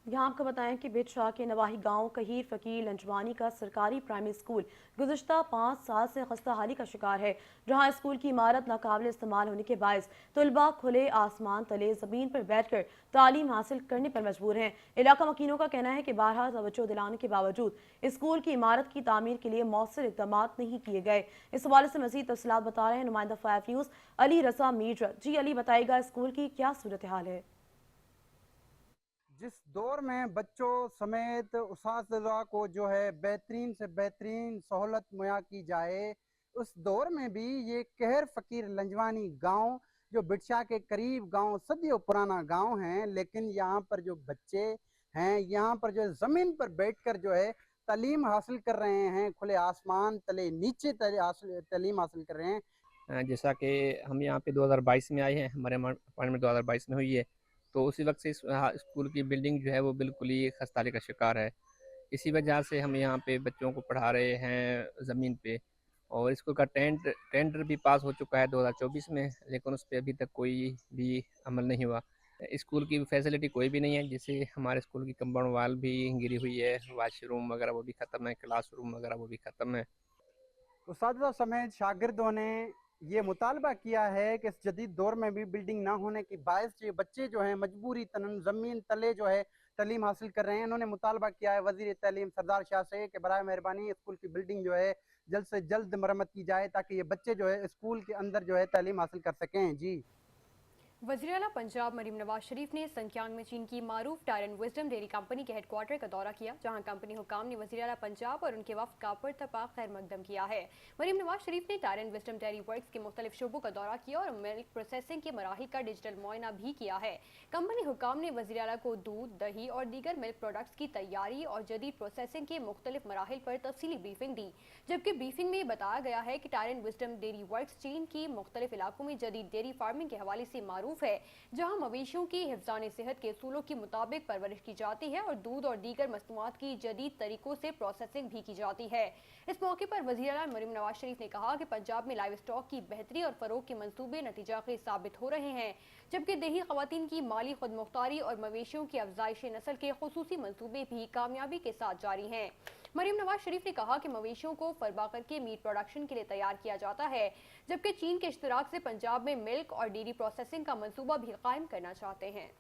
यहाँ आपको बताएं कि बिट शाह के नवाही गांव कहीर फकीर लंजवानी का सरकारी प्राइमरी स्कूल गुज़श्ता 5 साल से खस्ताहाली का शिकार है, जहां स्कूल की इमारत नाकाबिल इस्तेमाल होने के बायस तलबा खुले आसमान तले ज़मीन पर बैठकर तालीम हासिल करने पर मजबूर हैं। इलाका मकीनों का कहना है कि बारहा तवज्जो दिलाने के बावजूद स्कूल की इमारत की तामीर के लिए मौसर इक़दाम नहीं किए गए। इस हवाले से मज़ीद तफसीलात बता रहे हैं नुमाइंदा 5 न्यूज़ अली रज़ा मीर। जी अली, बताइएगा स्कूल की क्या सूरत हाल है? जिस दौर में बच्चों समेत उस्ताद को जो है बेहतरीन से बेहतरीन सहूलत मुहैया की जाए, उस दौर में भी ये कहर फ़कीर लंजवानी गांव जो बिटशा के करीब गांव सदियों पुराना गांव है, लेकिन यहाँ पर जो बच्चे हैं यहाँ पर जो ज़मीन पर बैठकर जो है तालीम हासिल कर रहे हैं, खुले आसमान तले नीचे तालीम हासिल कर रहे हैं। जैसा कि हम यहाँ पे 2022 में आए हैं, हमारे अपॉइंटमेंट 2022 में हुई है, तो उसी वक्त से स्कूल की बिल्डिंग जो है वो बिल्कुल ही खस्ताहाली का शिकार है। इसी वजह से हम यहाँ पे बच्चों को पढ़ा रहे हैं ज़मीन पे। और स्कूल का टेंडर भी पास हो चुका है 2024 में, लेकिन उस पर अभी तक कोई भी अमल नहीं हुआ। स्कूल की फैसिलिटी कोई भी नहीं है, जैसे हमारे स्कूल की कंपाउंड वाल भी गिरी हुई है, वाशरूम वगैरह वो भी ख़त्म है, क्लासरूम वगैरह वो भी ख़त्म है। उस्ताद समेत शागिर्दों ने ये मुतालबा किया है कि इस जदीद दौर में भी बिल्डिंग ना होने की बायस ये बच्चे जो हैं मजबूरी तनन ज़मीन तले जो है तालीम हासिल कर रहे हैं। इन्होंने मुतालबा किया है वज़ीर तालीम सरदार शाह से कि बराए मेहरबानी स्कूल की बिल्डिंग जो है जल्द से जल्द मरम्मत की जाए ताकि ये बच्चे जो है स्कूल के अंदर जो है तालीम हासिल कर सकें। जी। वज़ीर आला पंजाब मरीम नवाज शरीफ ने संक्यांग में चीन की मारूफ tyre and wisdom dairy company के हेडक्वार्टर का दौरा किया, जहां कंपनी हुकाम ने वज़ीर आला पंजाब और उनके वफ़द का पुरतपाक खैर मकदम किया है। मरीम नवाज शरीफ ने tyre and wisdom dairy works के मुख्तलिफ शोबों का दौरा किया और मिल्क प्रोसेसिंग के मराहिल का डिजिटल मुआयना भी किया है। कंपनी हुकाम ने वज़ीर आला को दूध, दही और दीगर मिल्क प्रोडक्ट्स की तैयारी और जदीद प्रोसेसिंग के मुख्तलिफ मराहिल पर तफसीली ब्रीफिंग दी, जबकि ब्रीफिंग में बताया गया है कि tyre and wisdom dairy works चीन की मुख्तलिफ इलाकों में जदीद डेयरी फार्मिंग के हवाले से मारूफ है, जहां मवेशियों की हिफ्ज़ान सेहत के असूलों के मुताबिक परवरिश की जाती है और दूध और दीगर मसनूआत की जदीद तरीकों से प्रोसेसिंग भी की जाती है। इस मौके पर वज़ीर आला मरीम नवाज शरीफ ने कहा कि पंजाब में लाइव स्टॉक की बेहतरी और फरोग के मंसूबे नतीजा खेज साबित हो रहे हैं, जबकि देही ख़वातीन की माली खुद मुख्तारी और मवेशियों की अफजाइश नस्ल के खुसूसी मंसूबे भी कामयाबी के साथ जारी हैं। मरीम नवाज शरीफ ने कहा कि मवेशियों को फरबा करके मीट प्रोडक्शन के लिए तैयार किया जाता है, जबकि चीन के इश्तराक से पंजाब में मिल्क और डेयरी प्रोसेसिंग का मंसूबा भी कायम करना चाहते हैं।